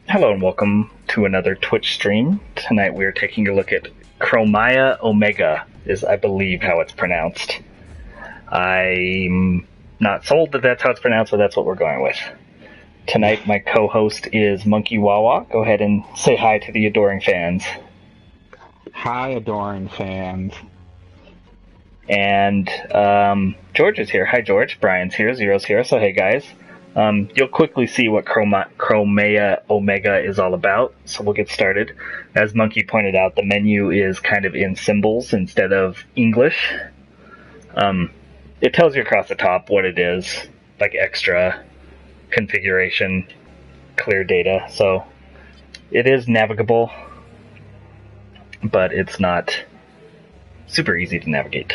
Hello and welcome to another Twitch stream. Tonight we are taking a look at Chromia Omega, is I believe how it's pronounced. I'm not sold that that's how it's pronounced, but that's what we're going with. Tonight my co-host is Monkey Wawa. Go ahead and say hi to the adoring fans. Hi, adoring fans. And George is here. Hi George. Brian's here. Zero's here. So hey guys. You'll quickly see what Chromia Omega is all about, so we'll get started. As Monkey pointed out, the menu is kind of in symbols instead of English. It tells you across the top what it is, like extra, configuration, clear data, so it is navigable, but it's not super easy to navigate.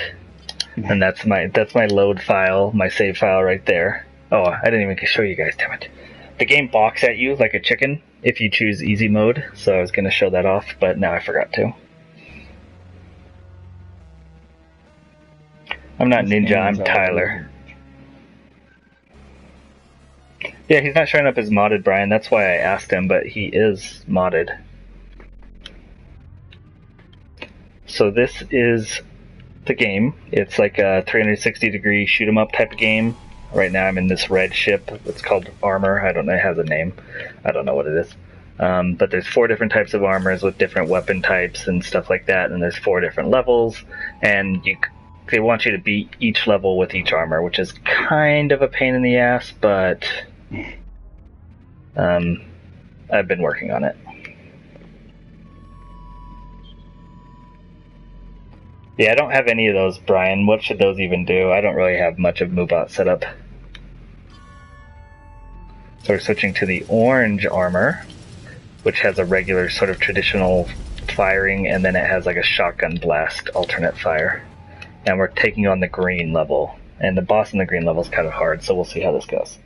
And that's my load file, my save file right there. Oh, I didn't even show you guys, damn it. The game balks at you like a chicken if you choose easy mode, so I was going to show that off, but now I forgot to. I'm not Ninja, I'm Tyler. Yeah, he's not showing up as modded, Brian, that's why I asked him, but he is modded. So this is the game. It's like a 360-degree shoot-'em-up type of game. Right now I'm in this red ship. It's called Armor. I don't know. It has a name. I don't know what it is. But there's 4 different types of armors with different weapon types and stuff like that. And there's 4 different levels. And they want you to beat each level with each armor, which is kind of a pain in the ass, but I've been working on it. Yeah, I don't have any of those, Brian. What should those even do? I don't really have much of Moobot set up. So we're switching to the orange armor, which has a regular sort of traditional firing, and then it has like a shotgun blast alternate fire. And we're taking on the green level. And the boss in the green level is kind of hard, so we'll see how this goes.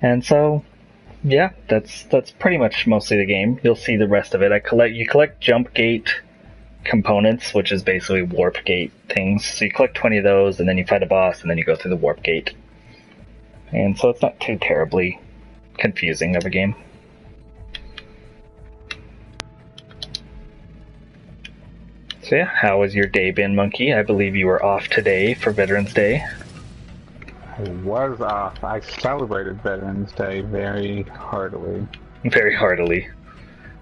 And so, yeah, that's pretty much mostly the game. You'll see the rest of it. You collect jump gate components, which is basically warp gate things. So you collect 20 of those, and then you fight a boss, and then you go through the warp gate. And so it's not too terribly confusing of a game. So yeah, how has your day been, Monkey? I believe you were off today for Veterans Day. I was off. I celebrated Veterans Day very heartily. Very heartily.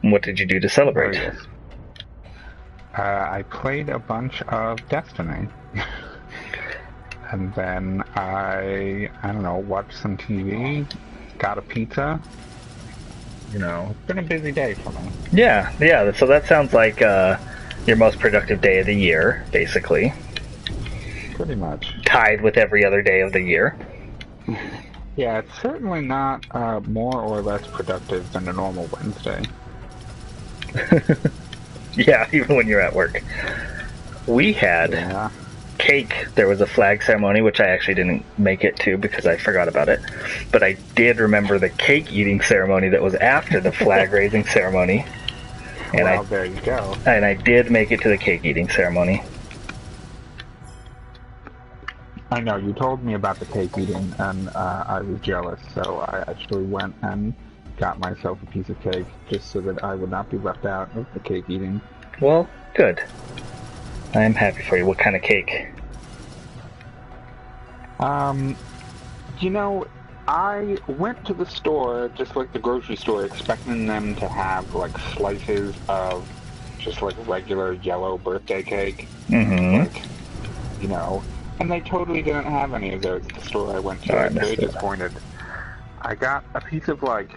What did you do to celebrate? Oh, yes. I played a bunch of Destiny. And then I don't know, watched some TV, got a pizza. You know, it's been a busy day for me. Yeah, so that sounds like your most productive day of the year, basically. Pretty much. Tied with every other day of the year. Yeah, it's certainly not more or less productive than a normal Wednesday. Yeah, even when you're at work. We had cake. There was a flag ceremony, which I actually didn't make it to because I forgot about it. But I did remember the cake eating ceremony that was after the flag raising ceremony. And well, there you go. And I did make it to the cake eating ceremony. I know, you told me about the cake eating, and I was jealous, so I actually went and got myself a piece of cake, just so that I would not be left out of the cake eating. Well, good. I am happy for you. What kind of cake? You know, I went to the store, just like the grocery store, expecting them to have, like, slices of just, like, regular yellow birthday cake. Mm-hmm. Like, you know... And they totally didn't have any of those at the store I went to. I was very disappointed. I got a piece of, like,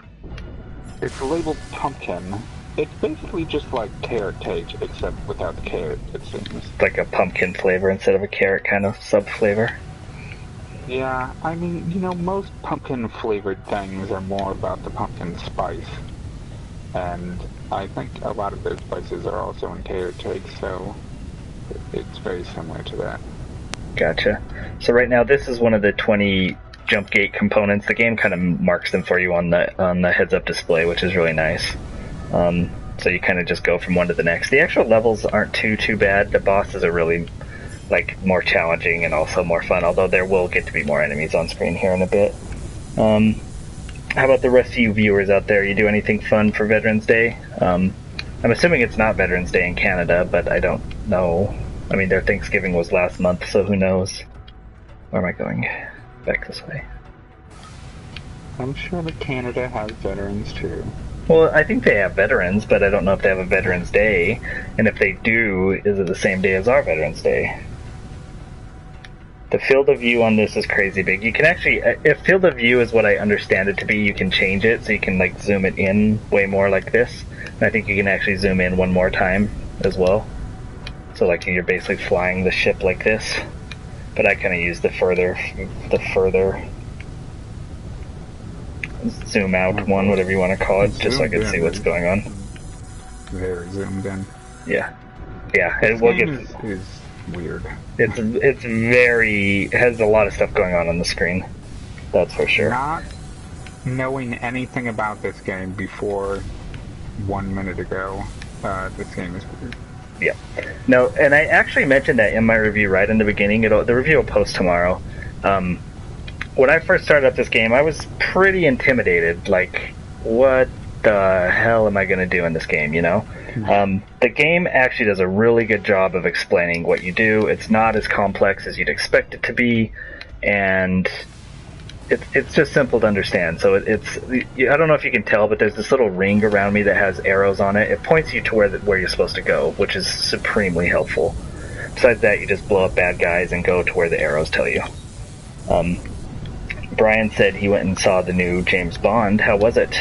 it's labeled pumpkin. It's basically just like carrot cake, except without the carrot, it seems. Like a pumpkin flavor instead of a carrot kind of sub-flavor? Yeah, I mean, you know, most pumpkin-flavored things are more about the pumpkin spice. And I think a lot of those spices are also in carrot cake, so it's very similar to that. Gotcha. So right now, this is one of the 20 jump gate components. The game kind of marks them for you on the heads-up display, which is really nice. So you kind of just go from one to the next. The actual levels aren't too bad. The bosses are really like more challenging and also more fun. Although there will get to be more enemies on screen here in a bit. how about the rest of you viewers out there? You do anything fun for Veterans Day? I'm assuming it's not Veterans Day in Canada, but I don't know. I mean, their Thanksgiving was last month, so who knows? Where am I going? Back this way. I'm sure that Canada has veterans too. Well, I think they have veterans, but I don't know if they have a Veterans Day. And if they do, is it the same day as our Veterans Day? The field of view on this is crazy big. You can actually, if field of view is what I understand it to be, you can change it so you can like zoom it in way more like this. And I think you can actually zoom in one more time as well. So like you're basically flying the ship like this. But I kind of use the further zoom out one, whatever you want to call it, just so I can see what's going on. Very zoomed in. Yeah. Yeah, it will get... is weird. It's very... It has a lot of stuff going on the screen. That's for sure. Not knowing anything about this game before 1 minute ago, this game is weird. Yeah. No, and I actually mentioned that in my review right in the beginning. The review will post tomorrow. When I first started up this game, I was pretty intimidated. Like, what the hell am I going to do in this game, you know? The game actually does a really good job of explaining what you do. It's not as complex as you'd expect it to be, and it's just simple to understand. So it's I don't know if you can tell, but there's this little ring around me that has arrows on it. It points you to where you're supposed to go, which is supremely helpful. Besides that, you just blow up bad guys and go to where the arrows tell you. Brian said he went and saw the new James Bond. How was it?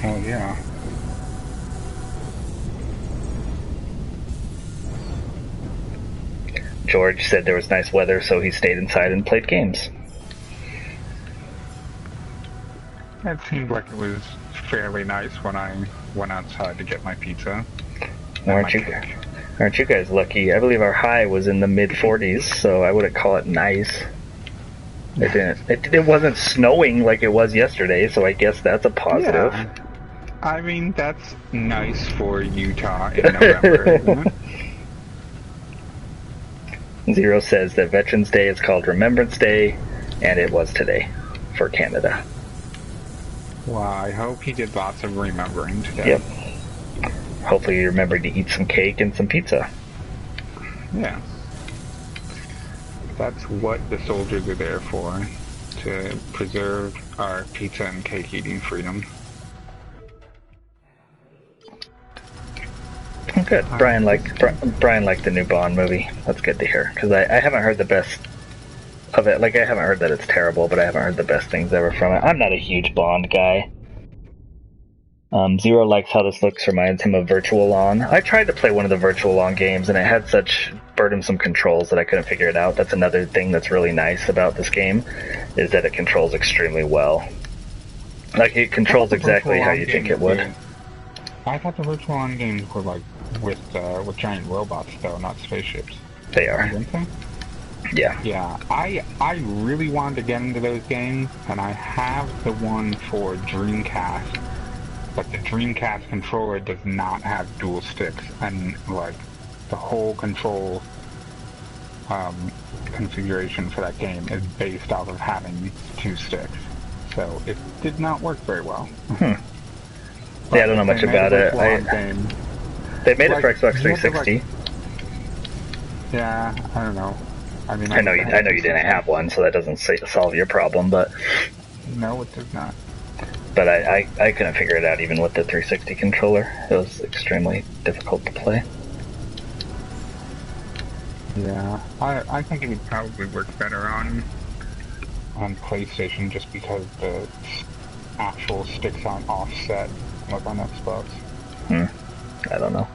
Oh, yeah. George said there was nice weather, so he stayed inside and played games. It seemed like it was fairly nice when I went outside to get my pizza. Aren't you guys lucky? I believe our high was in the mid-40s, so I wouldn't call it nice. It wasn't snowing like it was yesterday, so I guess that's a positive. Yeah. I mean, that's nice for Utah in November, isn't it? Zero says that Veterans Day is called Remembrance Day, and it was today for Canada. Well, I hope he did lots of remembering today. Yep. Hopefully you remembered to eat some cake and some pizza. Yeah. That's what the soldiers are there for, to preserve our pizza and cake eating freedom. Good. Brian liked the new Bond movie. That's good to hear, because I haven't heard the best of it. Like, I haven't heard that it's terrible, but I haven't heard the best things ever from it. I'm not a huge Bond guy. Zero likes how this looks, reminds him of Virtual On. I tried to play one of the Virtual On games, and it had such burdensome controls that I couldn't figure it out. That's another thing that's really nice about this game, is that it controls extremely well. Like, it controls exactly how you think it would. I thought the Virtual On games were like with giant robots, though, not spaceships. They are. Didn't they? Yeah. Yeah, I really wanted to get into those games, and I have the one for Dreamcast, but the Dreamcast controller does not have dual sticks, and like the whole control configuration for that game is based off of having 2 sticks, so it did not work very well. Yeah, I don't know much about it. They made it for Xbox 360. Yeah, I don't know. I mean, I know you didn't have one, so that doesn't solve your problem, but... No, it does not. But I couldn't figure it out even with the 360 controller. It was extremely difficult to play. Yeah, I think it would probably work better on PlayStation just because the actual sticks aren't offset like on Xbox. I don't know.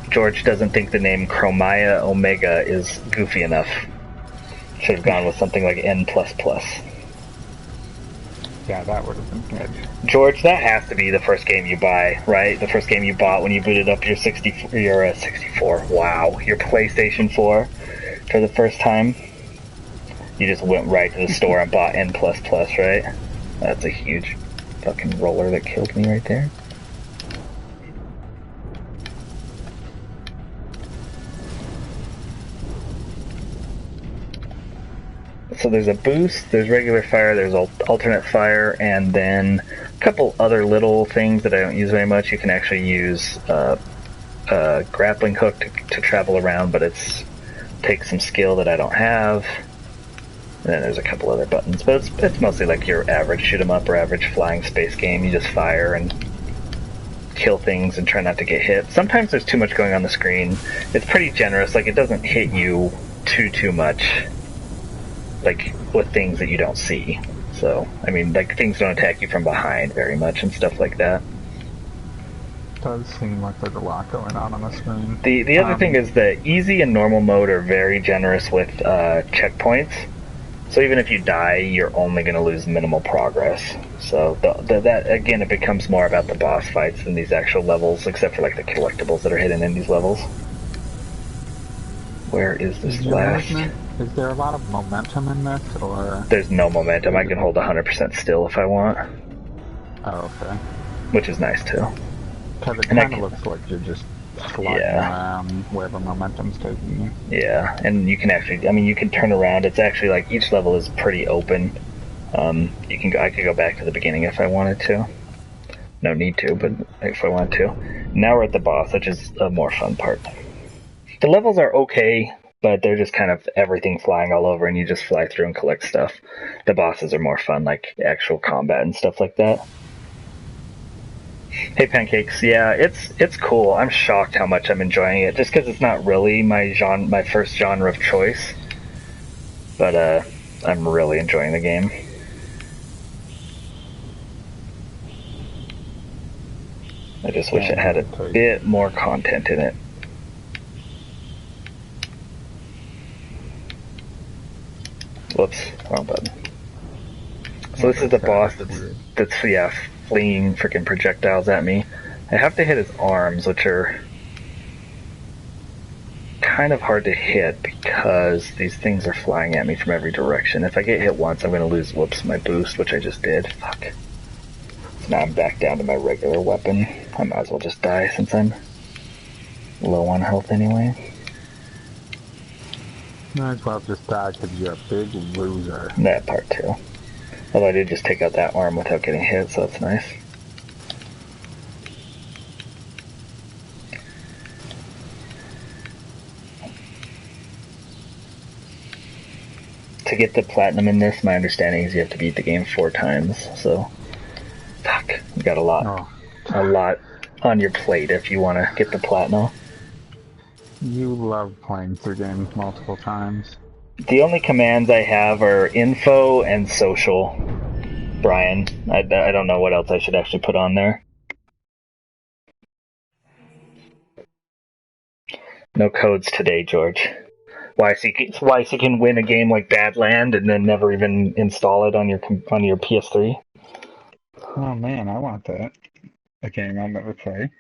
George doesn't think the name Chromia Omega is goofy enough. Should have gone with something like N++. Yeah, that would have been good. George, that has to be the first game you buy, right? The first game you bought when you booted up your 64. Wow, your PlayStation 4 for the first time. You just went right to the store and bought N++, right? That's a huge fucking roller that killed me right there. so there's a boost, there's regular fire, there's alternate fire, and then a couple other little things that I don't use very much. You can actually use a grappling hook to travel around, but it takes some skill that I don't have. And then there's a couple other buttons, but it's mostly like your average shoot 'em up or average flying space game. You just fire and kill things and try not to get hit. Sometimes there's too much going on the screen. It's pretty generous, like it doesn't hit you too much, like with things that you don't see. So, I mean, like things don't attack you from behind very much and stuff like that. It does seem like there's a lot going on the screen. The other thing is that easy and normal mode are very generous with checkpoints. So even if you die, you're only going to lose minimal progress. So that again, it becomes more about the boss fights than these actual levels, except for like the collectibles that are hidden in these levels. Where is this last? Is there a lot of momentum in this, or? There's no momentum. I can hold 100% still if I want. Oh, okay. Which is nice too. Because it kind of looks like you're just sliding around wherever momentum's taking you. Yeah, and you can actually, I mean, you can turn around. It's actually like each level is pretty open. I could go back to the beginning if I wanted to. No need to, but if I want to. Now we're at the boss, which is a more fun part. The levels are okay, but they're just kind of everything flying all over, and you just fly through and collect stuff. The bosses are more fun, like actual combat and stuff like that. Hey Pancakes, yeah, it's cool. I'm shocked how much I'm enjoying it, just because it's not really my first genre of choice. But I'm really enjoying the game. I just wish it had a bit more content in it. Whoops, wrong button. So this is the boss that's flinging freaking projectiles at me. I have to hit his arms, which are kind of hard to hit because these things are flying at me from every direction. If I get hit once, I'm going to lose, my boost, which I just did. Fuck. So now I'm back down to my regular weapon. I might as well just die since I'm low on health anyway. Might as well just die because you're a big loser. That part too. Although I did just take out that arm without getting hit, so that's nice. To get the platinum in this, my understanding is you have to beat the game 4 times, so... Fuck, you got a lot on your plate if you want to get the platinum. You love playing through games multiple times. The only commands I have are info and social, Brian. I don't know what else I should actually put on there. No codes today, George. YC can win a game like Badland and then never even install it on your PS3. Oh man, I want that. A game I'll never play.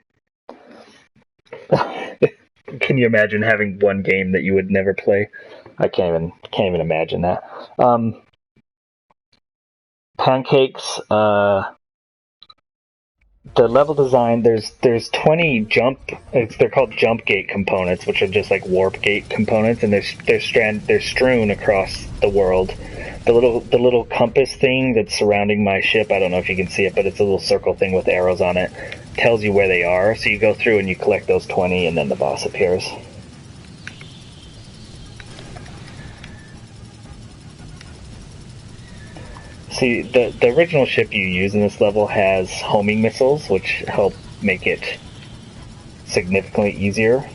Can you imagine having one game that you would never play? I can't even imagine that. Pancakes, the level design, there's 20 they're called jump gate components, which are just like warp gate components, and they're strewn across the world. The little compass thing that's surrounding my ship, I don't know if you can see it, but it's a little circle thing with arrows on it, tells you where they are. So you go through and you collect those 20, and then the boss appears. See, the original ship you use in this level has homing missiles, which help make it significantly easier.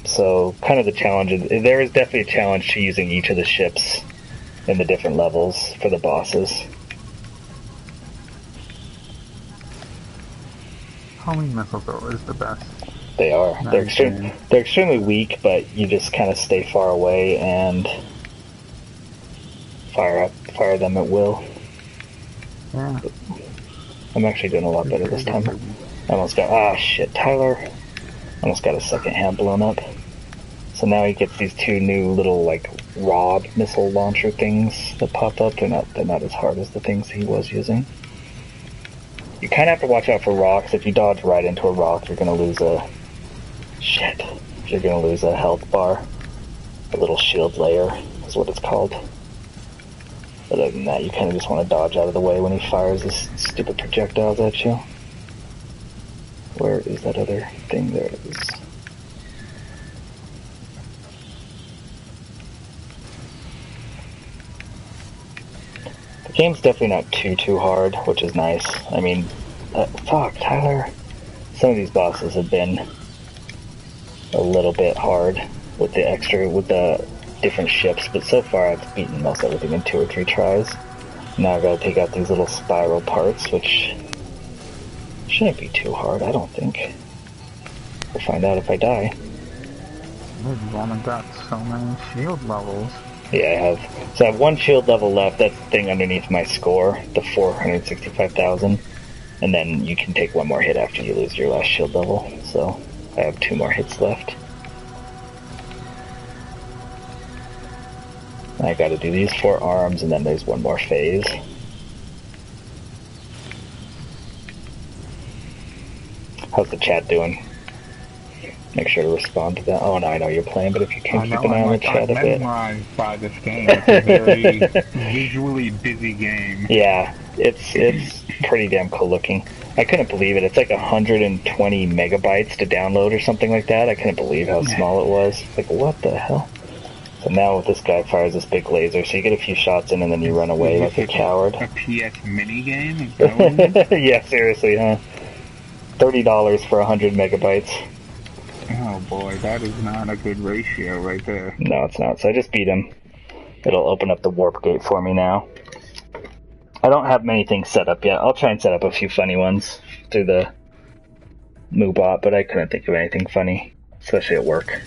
So, kind of the challenge there is definitely a challenge to using each of the ships in the different levels for the bosses. Homing missiles are always the best. They are. They're extremely weak, but you just kind of stay far away and fire them at will. Yeah. I'm actually doing a lot better this time. I almost got shit, Tyler. Almost got his second hand blown up. So now he gets these 2 new little like rod missile launcher things that pop up. They're not as hard as the things he was using. You kind of have to watch out for rocks. If you dodge right into a rock, you're gonna lose a health bar. The little shield layer is what it's called. But other than that, you kind of just want to dodge out of the way when he fires his stupid projectiles at you. Where is that other thing? There it is. The game's definitely not too hard, which is nice. I mean, fuck, Tyler. Some of these bosses have been a little bit hard with the different ships, but so far I've beaten most everything in 2 or 3 tries. Now I've got to take out these little spiral parts, which shouldn't be too hard, I don't think. We'll find out if I die. You've only got so many shield levels. Yeah, I have. So I have 1 shield level left. That's the thing underneath my score, the 465,000. And then you can take 1 more hit after you lose your last shield level. So I have 2 more hits left. I gotta do these 4 arms, and then there's 1 more phase. How's the chat doing? Make sure to respond to that. Oh, no, I know you're playing, but if you can keep an eye on the chat a bit. I'm mesmerized by this game. It's a very visually busy game. Yeah, it's pretty damn cool looking. I couldn't believe it. It's like 120 megabytes to download or something like that. I couldn't believe how small it was. Like, what the hell? So now this guy fires this big laser, so you get a few shots in and then you run away like a coward. A PS mini game? Is that what it is? Yeah, seriously, huh? $30 for 100 megabytes. Oh boy, that is not a good ratio right there. No, it's not. So I just beat him. It'll open up the warp gate for me now. I don't have many things set up yet. I'll try and set up a few funny ones through the Moobot, but I couldn't think of anything funny, especially at work.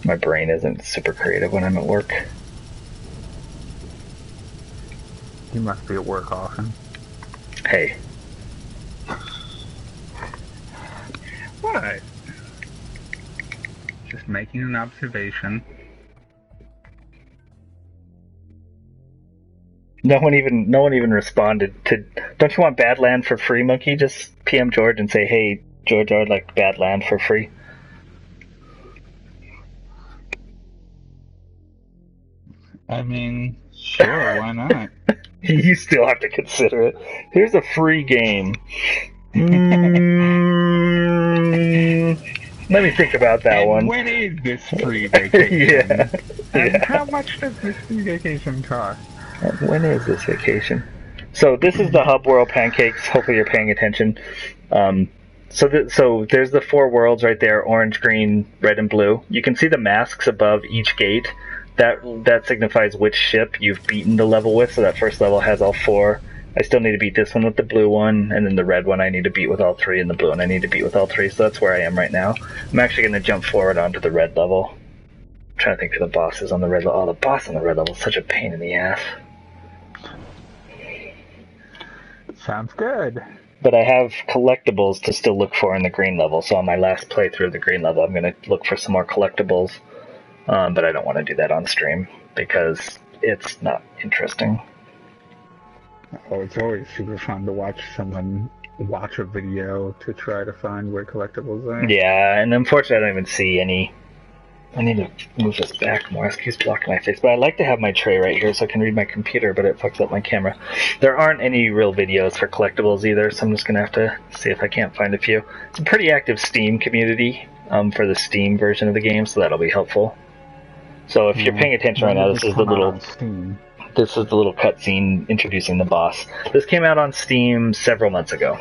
My brain isn't super creative when I'm at work. You must be at work often. Hey. What? Just making an observation. No one even responded to. Don't you want Badland for free, Monkey? Just PM George and say, hey, George, I'd like Badland for free. I mean, sure, why not? You still have to consider it. Here's a free game. Let me think about that and one. When is this free vacation? Yeah. And Yeah. how much does this free vacation cost? When is this vacation? So this is the Hub World Pancakes. Hopefully you're paying attention. So there's the 4 worlds right there: orange, green, red, and blue. You can see the masks above each gate. That signifies which ship you've beaten the level with. So that first level has all 4. I still need to beat this one with the blue one, and then the red one I need to beat with all 3, and the blue one I need to beat with all 3. So that's where I am right now. I'm actually going to jump forward onto the red level. I'm trying to think of the bosses on the red level. Oh, the boss on the red level is such a pain in the ass. Sounds good. But I have collectibles to still look for in the green level, so on my last playthrough of the green level, I'm going to look for some more collectibles. But I don't want to do that on stream, because it's not interesting. Oh, it's always super fun to watch someone watch a video to try to find where collectibles are. Yeah, and unfortunately I don't even see any. I need to move this back more. This keeps blocking my face. But I like to have my tray right here so I can read my computer, but it fucks up my camera. There aren't any real videos for collectibles either, so I'm just going to have to see if I can't find a few. It's a pretty active Steam community for the Steam version of the game, so that'll be helpful. So if you're paying attention right now, this is the little cutscene introducing the boss. This came out on Steam several months ago.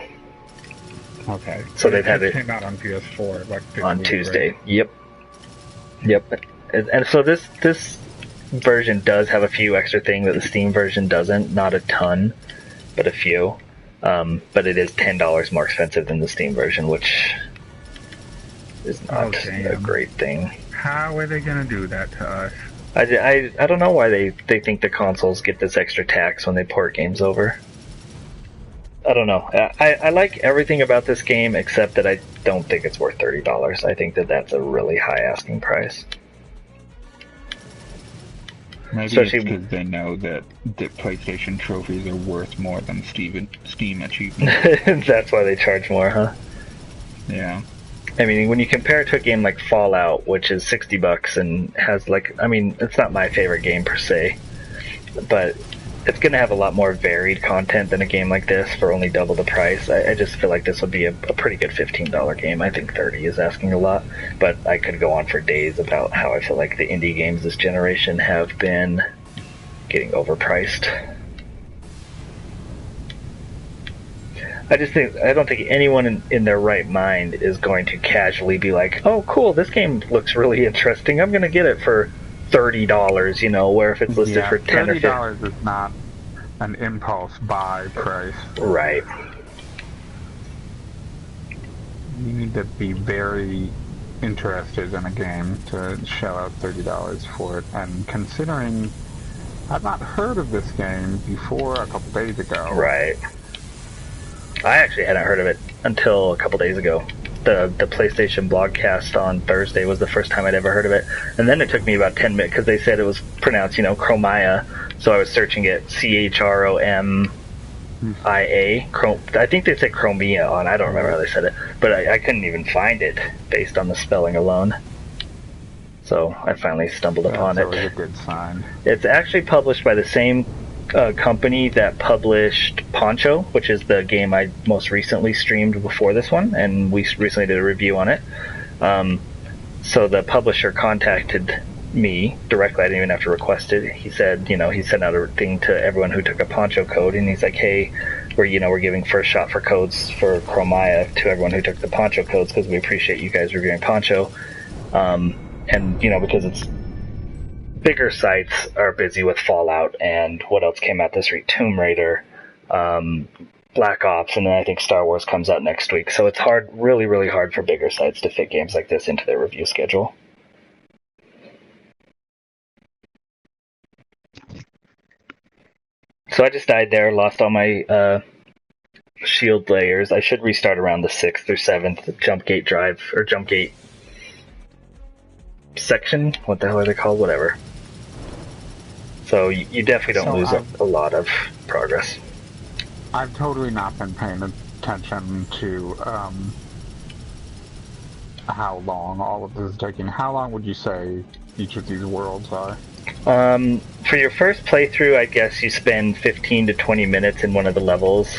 Okay. So they've had it came out on PS4 like this on week, Tuesday. Right? Yep. And so this version does have a few extra things that the Steam version doesn't. Not a ton, but a few. But it is $10 more expensive than the Steam version, which is not a great thing. How are they going to do that to us? I don't know why they think the consoles get this extra tax when they port games over. I don't know. I like everything about this game except that I don't think it's worth $30. I think that's a really high asking price. Maybe especially it's because they know that PlayStation trophies are worth more than Steam achievements. That's why they charge more, huh? Yeah. I mean, when you compare it to a game like Fallout, which is $60 and has like, I mean, it's not my favorite game per se, but it's going to have a lot more varied content than a game like this for only double the price. I just feel like this would be a pretty good $15 game. I think 30 is asking a lot, but I could go on for days about how I feel like the indie games this generation have been getting overpriced. I don't think anyone in their right mind is going to casually be like, oh cool, this game looks really interesting, I'm going to get it for $30, you know, where if it's listed for 10 or 15. $30 is not an impulse buy price. Right. You need to be very interested in a game to shell out $30 for it. And considering I've not heard of this game before a couple days ago. Right. I actually hadn't heard of it until a couple days ago. The PlayStation blogcast on Thursday was the first time I'd ever heard of it, and then it took me about 10 minutes because they said it was pronounced, you know, Chromia. So I was searching it, CHROMIA. I think they said Chromia on. I don't remember how they said it, but I couldn't even find it based on the spelling alone. So I finally stumbled upon it. That's always a good sign. It's actually published by the same company that published Poncho, which is the game I most recently streamed before this one, and we recently did a review on it. So the publisher contacted me directly. I didn't even have to request it. He said, you know, he sent out a thing to everyone who took a Poncho code, and he's like, hey, we're giving first shot for codes for Chromia to everyone who took the Poncho codes because we appreciate you guys reviewing Poncho. And, you know, because it's bigger sites are busy with Fallout and what else came out this week? Tomb Raider, Black Ops, and then I think Star Wars comes out next week. So it's hard, really, really hard for bigger sites to fit games like this into their review schedule. So I just died there, lost all my shield layers. I should restart around the 6th or 7th jump gate drive, or jump gate section. What the hell are they called? Whatever. So you definitely don't lose a lot of progress. I've totally not been paying attention to how long all of this is taking. How long would you say each of these worlds are? For your first playthrough, I guess you spend 15 to 20 minutes in one of the levels,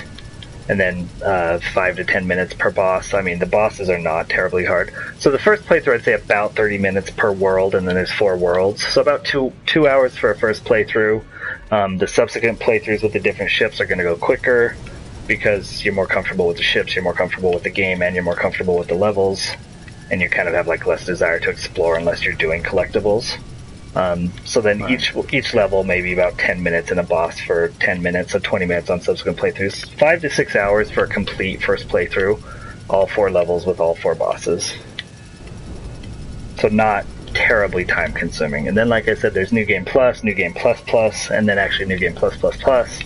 and then 5 to 10 minutes per boss. I mean, the bosses are not terribly hard. So the first playthrough, I'd say about 30 minutes per world, and then there's 4 worlds. So about two hours for a first playthrough. The subsequent playthroughs with the different ships are going to go quicker because you're more comfortable with the ships, you're more comfortable with the game, and you're more comfortable with the levels, and you kind of have like less desire to explore unless you're doing collectibles. So then right. each level maybe about 10 minutes in a boss for 10 minutes, so 20 minutes on subsequent playthroughs. 5 to 6 hours for a complete first playthrough, all 4 levels with all 4 bosses. So not terribly time consuming. And then like I said, there's New Game Plus, New Game Plus Plus, and then actually New Game Plus Plus Plus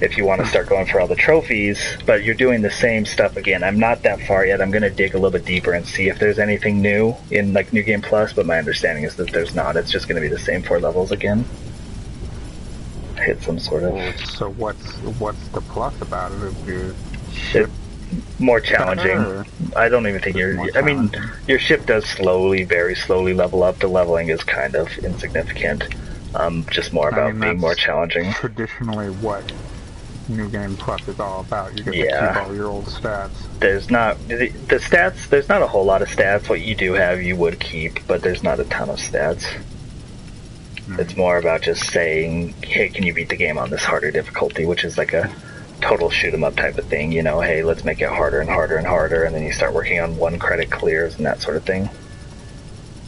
if you want to start going for all the trophies, but you're doing the same stuff again. I'm not that far yet. I'm going to dig a little bit deeper and see if there's anything new in like New Game Plus, but my understanding is that there's not. It's just going to be the same 4 levels again. Hit some sort of... So what's the plus about it? Is your ship more challenging. I don't even think I mean, your ship does very slowly level up. The leveling is kind of insignificant. Just more about being more challenging. Traditionally what New Game Plus is all about. You get to keep all your old stats. There's not the stats. There's not a whole lot of stats. What you do have, you would keep, but there's not a ton of stats. It's more about just saying, hey, can you beat the game on this harder difficulty, which is like a total shoot 'em up type of thing. You know, hey, let's make it harder and harder and harder, and then you start working on 1 credit clears and that sort of thing.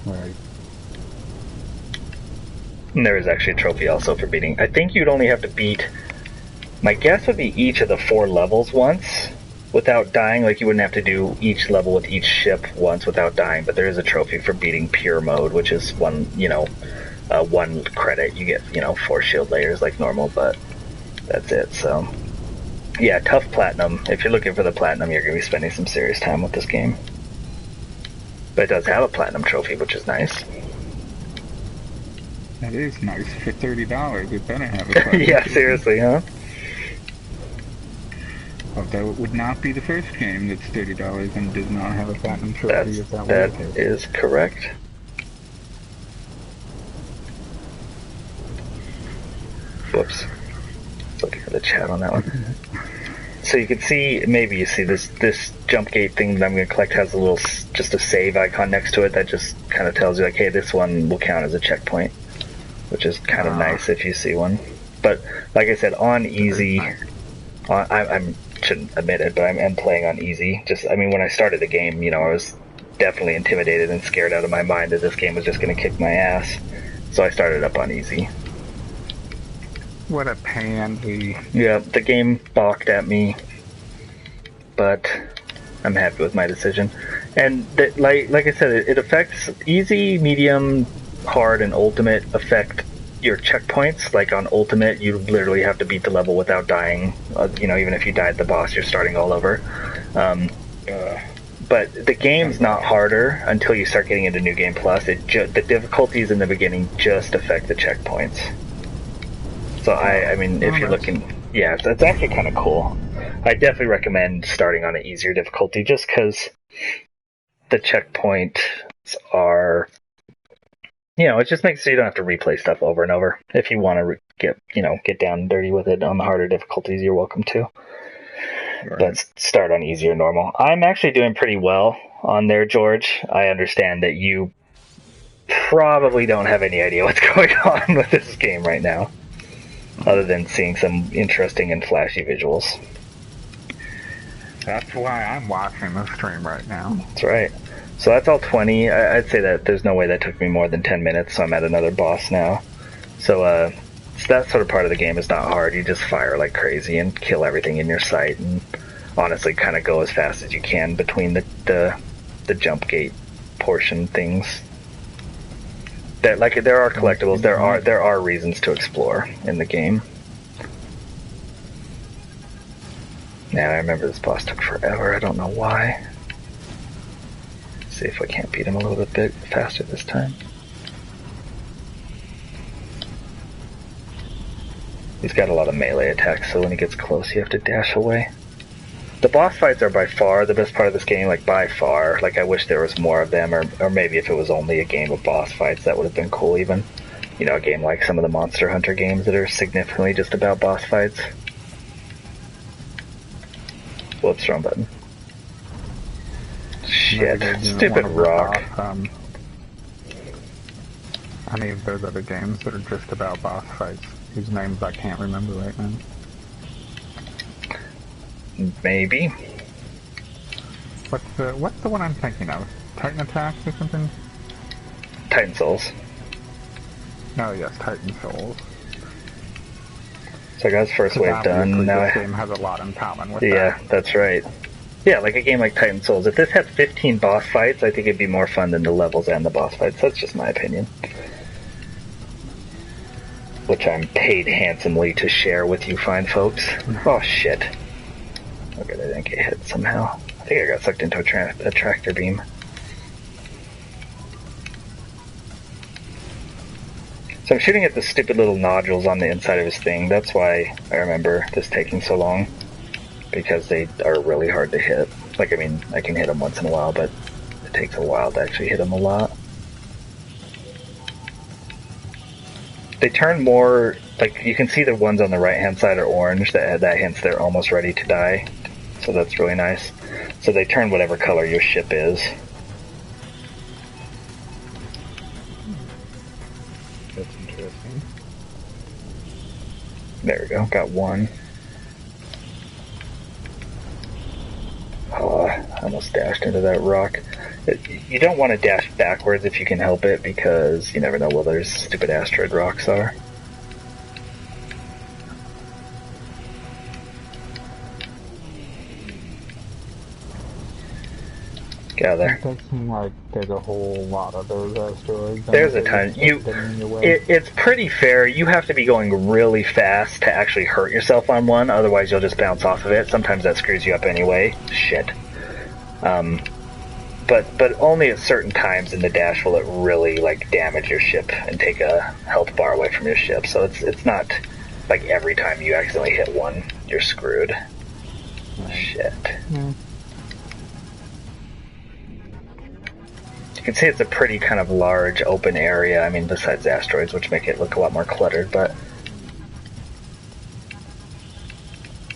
Right. And there is actually a trophy also for beating. I think you'd only have to beat. My guess would be each of the 4 levels once without dying. Like you wouldn't have to do each level with each ship once without dying. But there is a trophy for beating pure mode, which is 1 credit. You get 4 shield layers like normal, but that's it. So yeah, tough platinum. If you're looking for the platinum, you're going to be spending some serious time with this game. But it does have a platinum trophy, which is nice. That is nice. For $30, it better have a platinum. Yeah, seriously, huh? Although it would not be the first game that's $30 and does not have a platinum trophy. That is correct. Whoops. Looking for the chat on that one. So you can see, maybe you see this jump gate thing that I'm going to collect has a little, just a save icon next to it that just kind of tells you like, hey, this one will count as a checkpoint, which is kind of nice if you see one. But like I said, on easy, I shouldn't admit it, but I'm playing on easy. When I started the game, I was definitely intimidated and scared out of my mind that this game was just going to kick my ass. So I started up on easy. What a pansy. Yeah, the game balked at me, but I'm happy with my decision. And like I said, it affects easy, medium, hard, and ultimate affect your checkpoints. Like on ultimate, you literally have to beat the level without dying. Even if you died the boss, you're starting all over. But the game's not harder until you start getting into New Game Plus. The difficulties in the beginning just affect the checkpoints. So if you're looking, yeah, it's actually kind of cool. I definitely recommend starting on an easier difficulty just because the checkpoints are, it just makes so you don't have to replay stuff over and over. If you want to get down and dirty with it on the harder difficulties, you're welcome to. Right. But start on easy or normal. I'm actually doing pretty well on there, George. I understand that you probably don't have any idea what's going on with this game right now, other than seeing some interesting and flashy visuals. That's why I'm watching the stream right now. That's right. So that's all 20. I'd say that there's no way that took me more than 10 minutes, so I'm at another boss now. So that sort of part of the game is not hard. You just fire like crazy and kill everything in your sight, and honestly kind of go as fast as you can between the jump gate portion things. There are collectibles. There are reasons to explore in the game. Yeah, I remember this boss took forever. I don't know why. Let's see if I can't beat him a little bit faster this time. He's got a lot of melee attacks, so when he gets close, you have to dash away. The boss fights are by far the best part of this game, by far. I wish there was more of them, or maybe if it was only a game of boss fights, that would have been cool even. A game like some of the Monster Hunter games that are significantly just about boss fights. Whoops, wrong button. Shit, stupid rock. Any of those other games that are just about boss fights, whose names I can't remember right now. Maybe. What's the one I'm thinking of? Titan Attacks or something? Titan Souls. Oh yes, Titan Souls. So I got his first wave done. Now this game has a lot in common with that. Yeah, that's right. Yeah, like a game like Titan Souls. If this had 15 boss fights, I think it'd be more fun than the levels and the boss fights. That's just my opinion. Which I'm paid handsomely to share with you fine folks. Oh shit. Okay, I didn't get hit somehow. I think I got sucked into a tractor beam. So I'm shooting at the stupid little nodules on the inside of his thing. That's why I remember this taking so long. Because they are really hard to hit. I can hit them once in a while, but it takes a while to actually hit them a lot. They turn more, you can see the ones on the right-hand side are orange. That hints they're almost ready to die. So that's really nice. So they turn whatever color your ship is. That's interesting. There we go, got one. Oh, I almost dashed into that rock. You don't want to dash backwards if you can help it, because you never know where those stupid asteroid rocks are. Get out of there. It does seem like there's a whole lot of those asteroids. There's a ton. It's pretty fair. You have to be going really fast to actually hurt yourself on one, otherwise you'll just bounce off of it. Sometimes that screws you up anyway. Shit. But only at certain times in the dash will it really damage your ship and take a health bar away from your ship. So it's not like every time you accidentally hit one, you're screwed. Shit. Yeah. You can see it's a pretty kind of large open area. I mean, besides asteroids, which make it look a lot more cluttered, but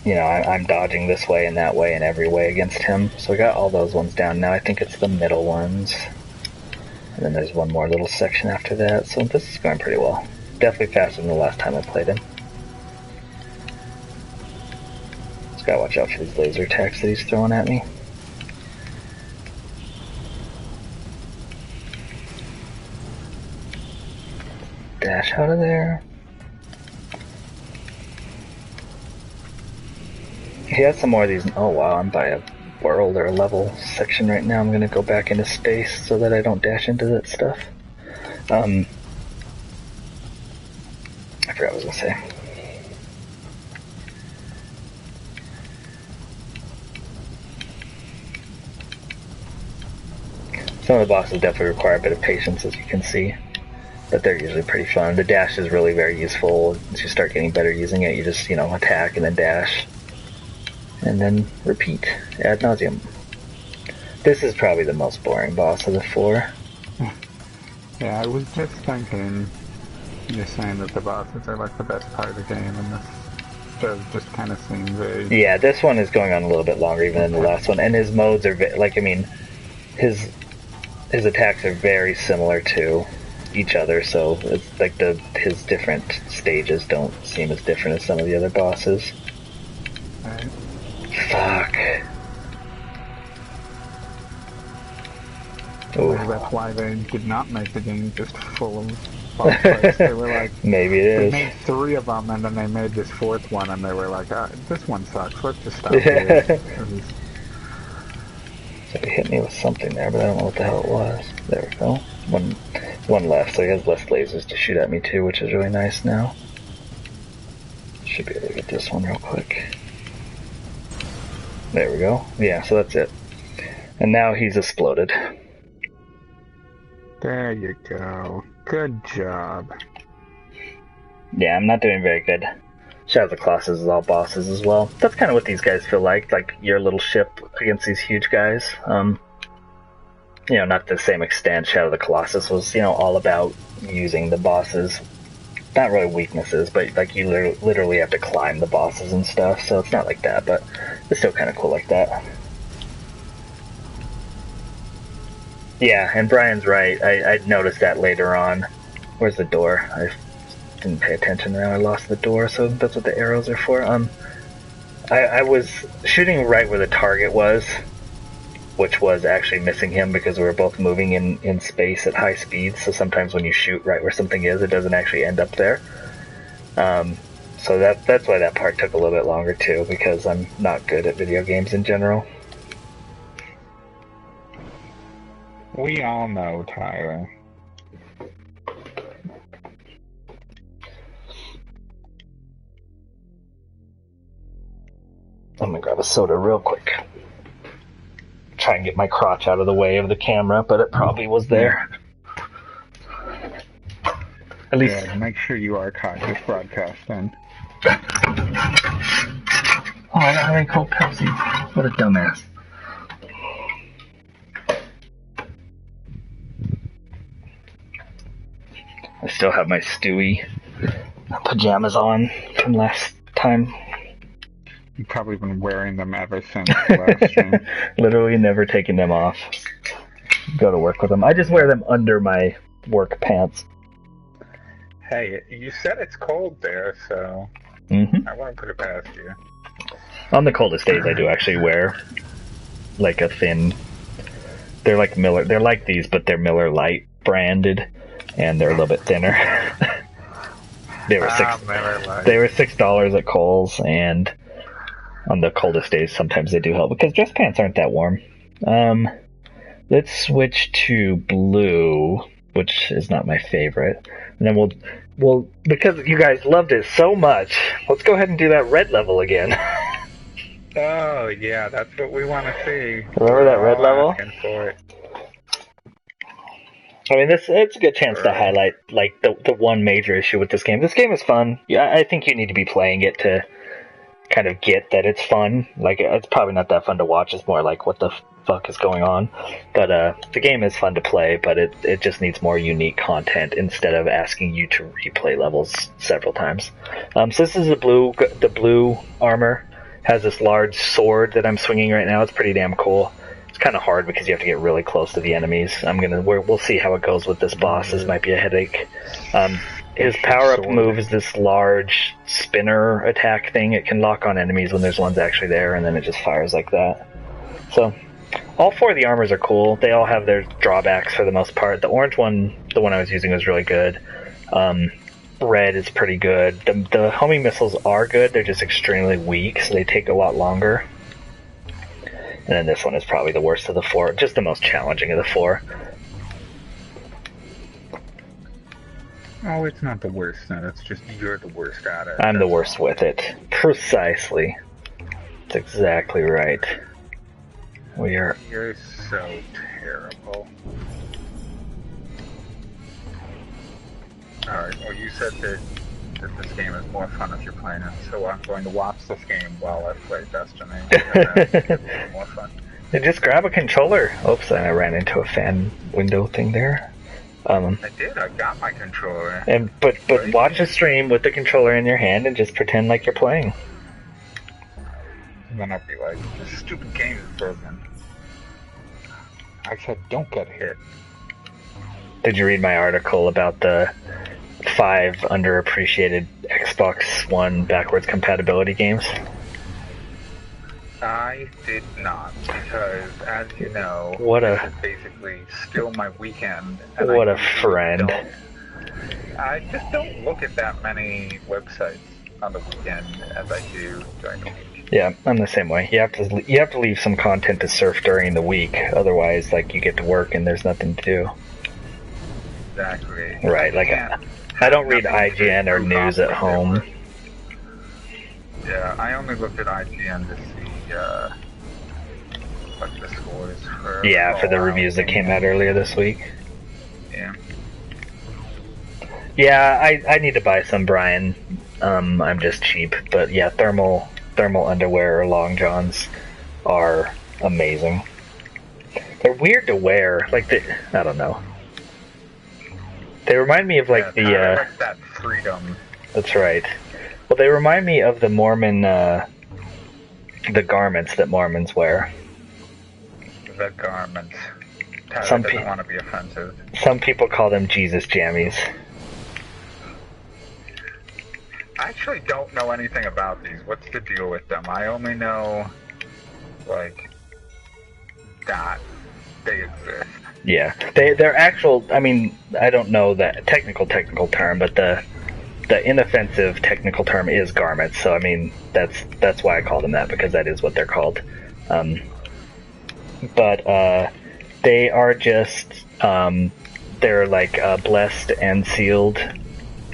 you know, I'm dodging this way and that way and every way against him. So we got all those ones down. Now I think it's the middle ones. And then there's one more little section after that. So this is going pretty well. Definitely faster than the last time I played him. Just gotta watch out for these laser attacks that he's throwing at me. Dash out of there. He has some more of these. Oh wow, I'm by a world or a level section right now. I'm gonna go back into space so that I don't dash into that stuff. I forgot what I was gonna say. Some of the bosses definitely require a bit of patience, as you can see, but they're usually pretty fun. The dash is really very useful. Once you start getting better using it, you just, you know, attack and then dash. And then repeat ad nauseum. This is probably the most boring boss of the 4. Yeah, I was just thinking, you're saying that the bosses are like the best part of the game, and this does just kind of seem very... Yeah, this one is going on a little bit longer even than the last one, and his modes are, like, I mean, his attacks are very similar to each other, so it's like his different stages don't seem as different as some of the other bosses. Right. Fuck. Maybe that's why they did not make the game just full of boss fights. They were like, maybe it is. They made 3 of them, and then they made this 4th one, and they were like, this one sucks. Let's just stop here. So he hit me with something there, but I don't know what the hell it was. There we go. One left, so he has less lasers to shoot at me too, which is really nice now. Should be able to get this one real quick. There we go. Yeah, so that's it. And now he's exploded. There you go. Good job. Yeah, I'm not doing very good. Shadow of the Colossus is all bosses as well. That's kind of what these guys feel like your little ship against these huge guys. You know, not to the same extent. Shadow of the Colossus was, you know, all about using the bosses. Not really weaknesses, but like you literally have to climb the bosses and stuff, so it's not like that, but it's still kind of cool like that. Yeah, and Brian's right. I noticed that later on. Where's the door? I didn't pay attention there. I lost the door, so that's what the arrows are for. I was shooting right where the target was, which was actually missing him because we were both moving in space at high speeds, so sometimes when you shoot right where something is, it doesn't actually end up there. So that's why that part took a little bit longer too, because I'm not good at video games in general. We all know, Tyler. I'm gonna grab a soda real quick. Try and get my crotch out of the way of the camera, but it probably was there. At least. Yeah, make sure you archive this broadcast then. Oh, I don't have any Coke Pepsi. What a dumbass. I still have my Stewie pajamas on from last time. You've probably been wearing them ever since the last stream. Literally never taking them off. Go to work with them. I just wear them under my work pants. Hey, you said it's cold there, so I won't put it past you. On the coldest days, I do actually wear like a thin. They're like Miller. They're like these, but they're Miller Lite branded, and they're a little bit thinner. They were $6 at Kohl's, and on the coldest days, sometimes they do help because dress pants aren't that warm. Let's switch to blue, which is not my favorite, and then we'll because you guys loved it so much, let's go ahead and do that red level again. Oh yeah, that's what we want to see. Remember that red level? For it. I mean, it's a good chance to highlight like the one major issue with this game. This game is fun. Yeah, I think you need to be playing it kind of get that it's fun. Like, it's probably not that fun to watch. It's more like, what the fuck is going on? But the game is fun to play, but it just needs more unique content instead of asking you to replay levels several times. So this is the blue armor. Has this large sword that I'm swinging right now. It's pretty damn cool. It's kind of hard because you have to get really close to the enemies. We'll see how it goes with this boss. This might be a headache. His power-up move is this large spinner attack thing. It can lock on enemies when there's ones actually there, and then it just fires like that. So, all 4 of the armors are cool. They all have their drawbacks for the most part. The orange one, the one I was using, was really good. Red is pretty good. The homing missiles are good. They're just extremely weak, so they take a lot longer. And then this one is probably the worst of the 4. Just the most challenging of the 4. Oh, it's not the worst, no. It's just you're the worst at it. I'm the worst with it. Precisely. That's exactly right. You're so terrible. Alright, well, you said that this game is more fun if you're playing it, so I'm going to watch this game while I play Destiny. It's more fun. Just grab a controller. Oops, I ran into a fan window thing there. I did. I got my controller. But watch a stream with the controller in your hand and just pretend like you're playing. And then I'll be like, this stupid game is broken. I said, don't get hit. Did you read my article about the 5 underappreciated Xbox One backwards compatibility games? I did not, because, as you know, this is basically still my weekend. And what a friend. I just don't look at that many websites on the weekend as I do during the week. Yeah, I'm the same way. You have to leave some content to surf during the week, otherwise, like, you get to work and there's nothing to do. Exactly. Right, like, I don't read IGN or news at home. Yeah, I only looked at IGN to see what the scores for. Yeah, for the reviews that came out earlier this week. Yeah. Yeah, I need to buy some, Brian. I'm just cheap, but yeah, thermal underwear or long johns are amazing. They're weird to wear, like I don't know. They remind me of like I like that freedom. That's right. Well, they remind me of the Mormon, the garments that Mormons wear. The garments. Tyler Some doesn't want to be offensive. Some people call them Jesus jammies. I actually don't know anything about these. What's the deal with them? I only know, like, that they exist. Yeah, they're actual. I mean, I don't know that technical term, but the inoffensive technical term is garments. So I mean, that's why I call them that, because that is what they're called. But they are just they're like blessed and sealed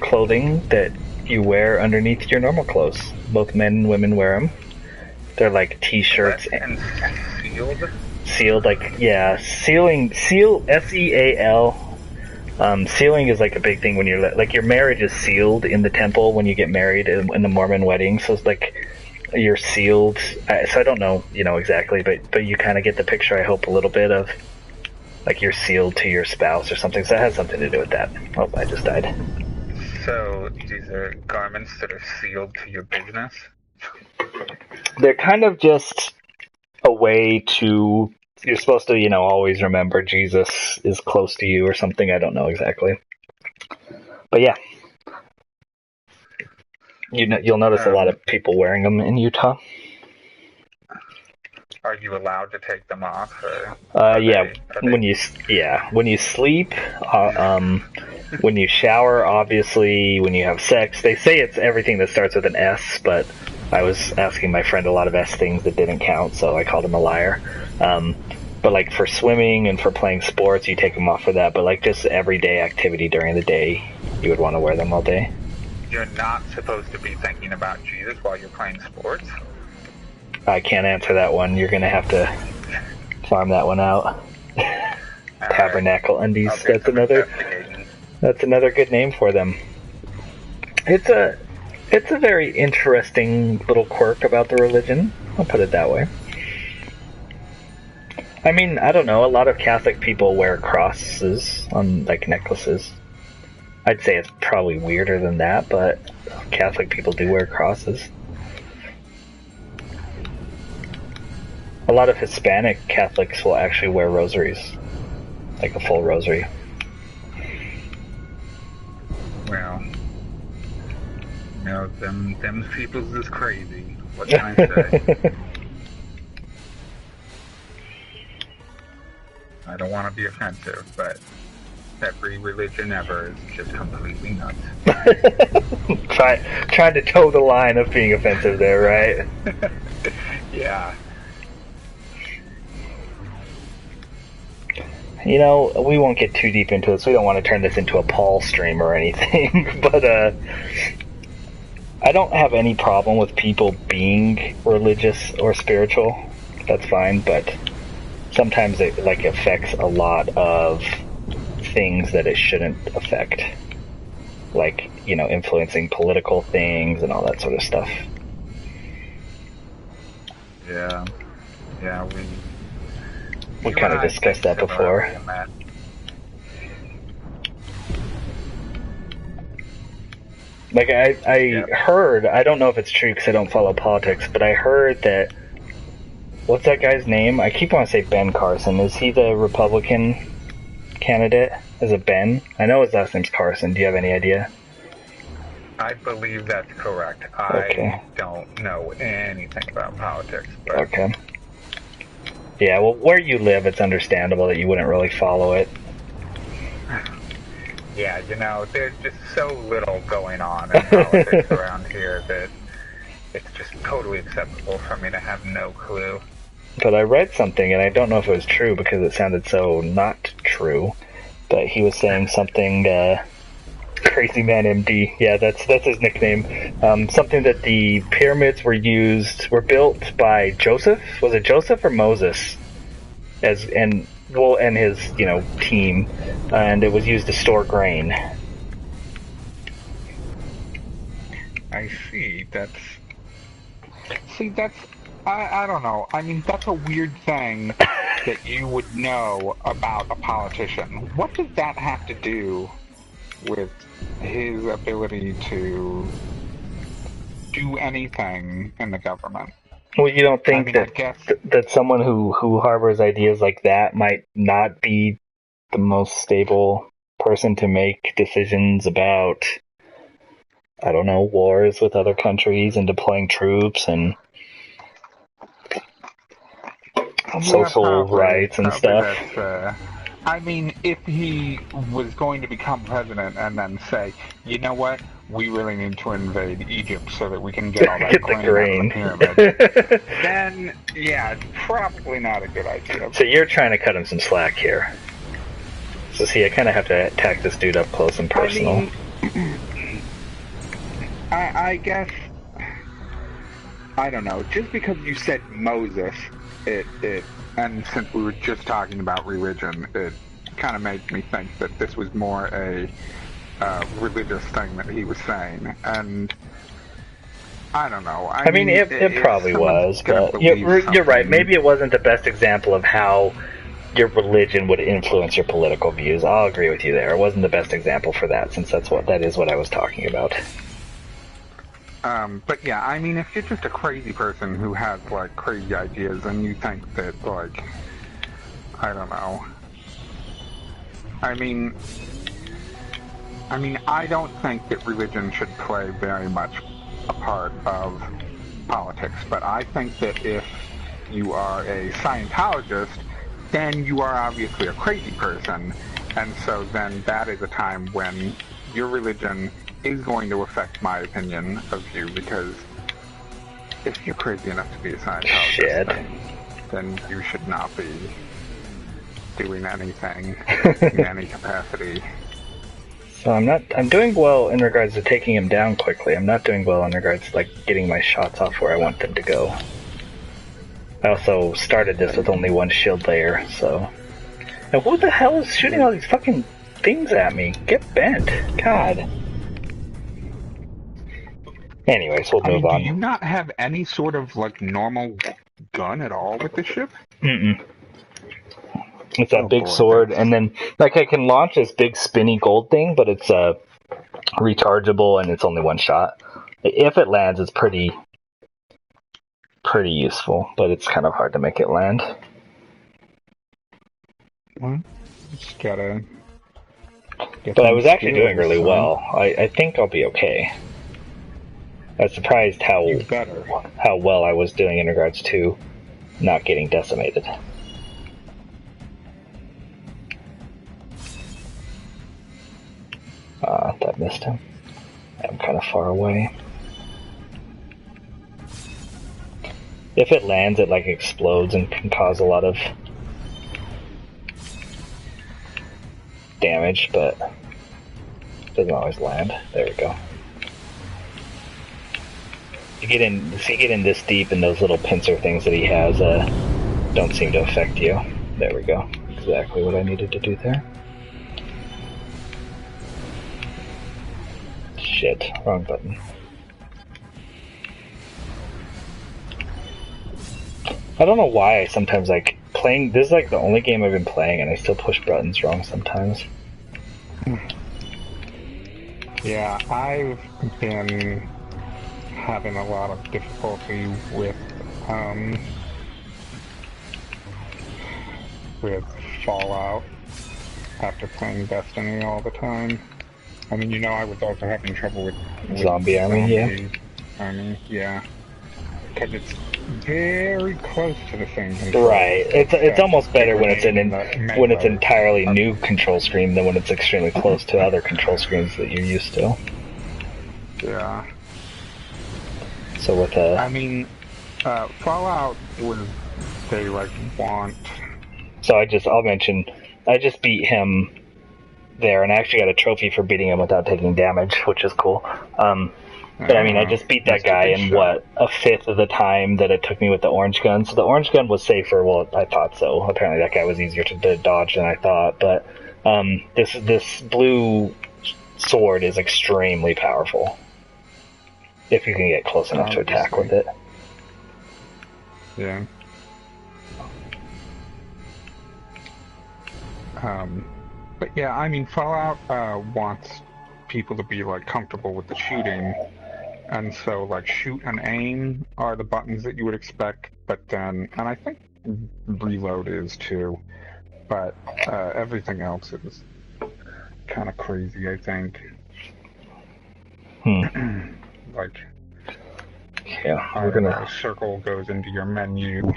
clothing that you wear underneath your normal clothes. Both men and women wear them. They're like t-shirts and sealed. Sealed, like, yeah, seal, S-E-A-L. Sealing is like a big thing when you're, like, your marriage is sealed in the temple when you get married in the Mormon wedding, so it's like, you're sealed. So I don't know, exactly, but you kind of get the picture, I hope, a little bit of, like, you're sealed to your spouse or something, so it has something to do with that. Oh, I just died. So, these are garments that are sealed to your business? They're kind of just a way to, you're supposed to, always remember Jesus is close to you or something. I don't know exactly. But yeah. You'll notice a lot of people wearing them in Utah. Are you allowed to take them off? When you sleep, when you shower, obviously, when you have sex. They say it's everything that starts with an S, but I was asking my friend a lot of S things that didn't count, so I called him a liar. But like for swimming and for playing sports, you take them off for that. But like just everyday activity during the day, you would want to wear them all day. You're not supposed to be thinking about Jesus while you're playing sports? I can't answer that one. You're going to have to farm that one out. Tabernacle undies. That's another good name for them. It's a very interesting little quirk about the religion. I'll put it that way. I mean, I don't know. A lot of Catholic people wear crosses on, like, necklaces. I'd say it's probably weirder than that, but Catholic people do wear crosses. A lot of Hispanic Catholics will actually wear rosaries, like a full rosary. Well, no, them peoples is crazy. What can I say? I don't want to be offensive, but every religion ever is just completely nuts. Trying to toe the line of being offensive there, right? Yeah. You know, we won't get too deep into this. We don't want to turn this into a Paul stream or anything, but I don't have any problem with people being religious or spiritual. That's fine, but sometimes it like affects a lot of things that it shouldn't affect, like, you know, influencing political things and all that sort of stuff. Yeah, we kind of discussed that before. Like, I heard, I don't know if it's true because I don't follow politics, but I heard that, what's that guy's name? I keep wanting to say Ben Carson. Is he the Republican candidate? Is it Ben? I know his last name's Carson. Do you have any idea? I believe that's correct. Okay. I don't know anything about politics. But... Okay. Yeah, well, where you live, it's understandable that you wouldn't really follow it. Yeah, you know, there's just so little going on in politics around here that it's just totally acceptable for me to have no clue. But I read something, and I don't know if it was true because it sounded so not true, but he was saying something, Crazy Man MD, yeah, that's his nickname, something that the pyramids were built by Joseph? Was it Joseph or Moses? And his, you know, team, and it was used to store grain. I see, I don't know. I mean, that's a weird thing that you would know about a politician. What does that have to do with his ability to do anything in the government? Well, you don't think that someone who harbors ideas like that might not be the most stable person to make decisions about, I don't know, wars with other countries and deploying troops and social rights and stuff? I mean, if he was going to become president and then say, you know what, we really need to invade Egypt so that we can get all that grain out of the pyramid, then, yeah, it's probably not a good idea. So you're trying to cut him some slack here. So see, I kind of have to attack this dude up close and personal. I guess, I don't know, just because you said Moses, and since we were just talking about religion, it kind of made me think that this was more a religious thing that he was saying, and I don't know. I mean, it probably was, but you're right. Maybe it wasn't the best example of how your religion would influence your political views. I'll agree with you there. It wasn't the best example for that, since that is what I was talking about. But yeah, I mean, if you're just a crazy person who has, like, crazy ideas and you think that, like, I don't know. I mean, I don't think that religion should play very much a part of politics, but I think that if you are a Scientologist, then you are obviously a crazy person, and so then that is a time when your religion is going to affect my opinion of you, because if you're crazy enough to be a Scientologist, then you should not be doing anything in any capacity. So I'm doing well in regards to taking him down quickly. I'm not doing well in regards to, like, getting my shots off where I want them to go. I also started this with only one shield layer, so... Now who the hell is shooting all these fucking things at me? Get bent. God. Anyways, we'll move on. Do you not have any sort of like normal gun at all with the ship? Mm-mm. It's that big sword, and then like I can launch this big spinny gold thing, but it's rechargeable and it's only one shot. If it lands, it's pretty useful, but it's kind of hard to make it land. Well, just gotta. But I was actually doing really well. I think I'll be okay. I was surprised how well I was doing in regards to not getting decimated. That missed him. I'm kind of far away. If it lands, it like explodes and can cause a lot of damage, but it doesn't always land. There we go. If you get in this deep, and those little pincer things that he has don't seem to affect you. There we go. Exactly what I needed to do there. Shit, wrong button. I don't know why I sometimes like playing. This is like the only game I've been playing, and I still push buttons wrong sometimes. Yeah, I've been having a lot of difficulty with Fallout after playing Destiny all the time. I mean, you know, I was also having trouble with Zombie Army, yeah. Because it's very close to the same control. Right. It's almost better when it's entirely new control scheme than when it's extremely close to other control schemes that you're used to. Yeah. So with I mean, Fallout was they like want. So I'll mention, I just beat him there, and I actually got a trophy for beating him without taking damage, which is cool. But I mean, I just beat that guy in a fifth of the time that it took me with the orange gun. So the orange gun was safer. Well, I thought so. Apparently, that guy was easier to dodge than I thought. But this blue sword is extremely powerful if you can get close enough to attack with it. Yeah. But yeah, I mean, Fallout wants people to be like comfortable with the shooting, and so like shoot and aim are the buttons that you would expect, but then, and I think reload is too, but everything else is kind of crazy, I think. Like, yeah, we're gonna circle goes into your menu.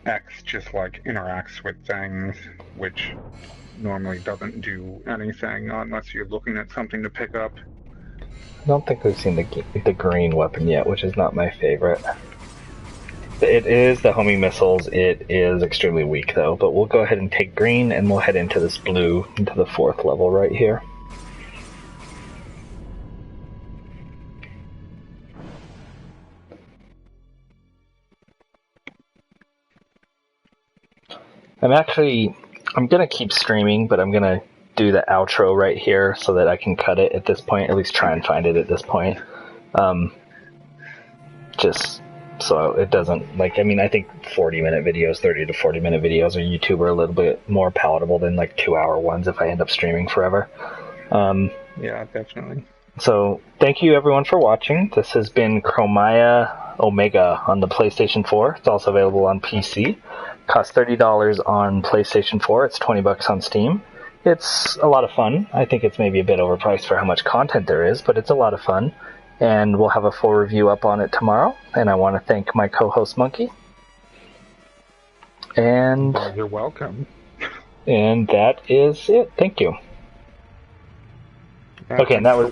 X just like interacts with things, which normally doesn't do anything unless you're looking at something to pick up. I don't think we've seen the green weapon yet, which is not my favorite. It is the homing missiles. It is extremely weak though, but we'll go ahead and take green, and we'll head into this blue, into the 4th level right here. I'm gonna keep streaming, but I'm gonna do the outro right here so that I can cut it at this point, at least try and find it at this point. Just so it doesn't, like, I mean, I think 40-minute videos, 30 to 40-minute videos on YouTube are a little bit more palatable than like 2-hour ones if I end up streaming forever. Yeah, definitely. So thank you everyone for watching. This has been Chromaya Omega on the PlayStation 4. It's also available on PC. Costs $30 on PlayStation 4. It's $20 on Steam. It's a lot of fun. I think it's maybe a bit overpriced for how much content there is, but it's a lot of fun. And we'll have a full review up on it tomorrow. And I want to thank my co-host Monkey. And you're welcome. And that is it. Thank you. Okay, and that was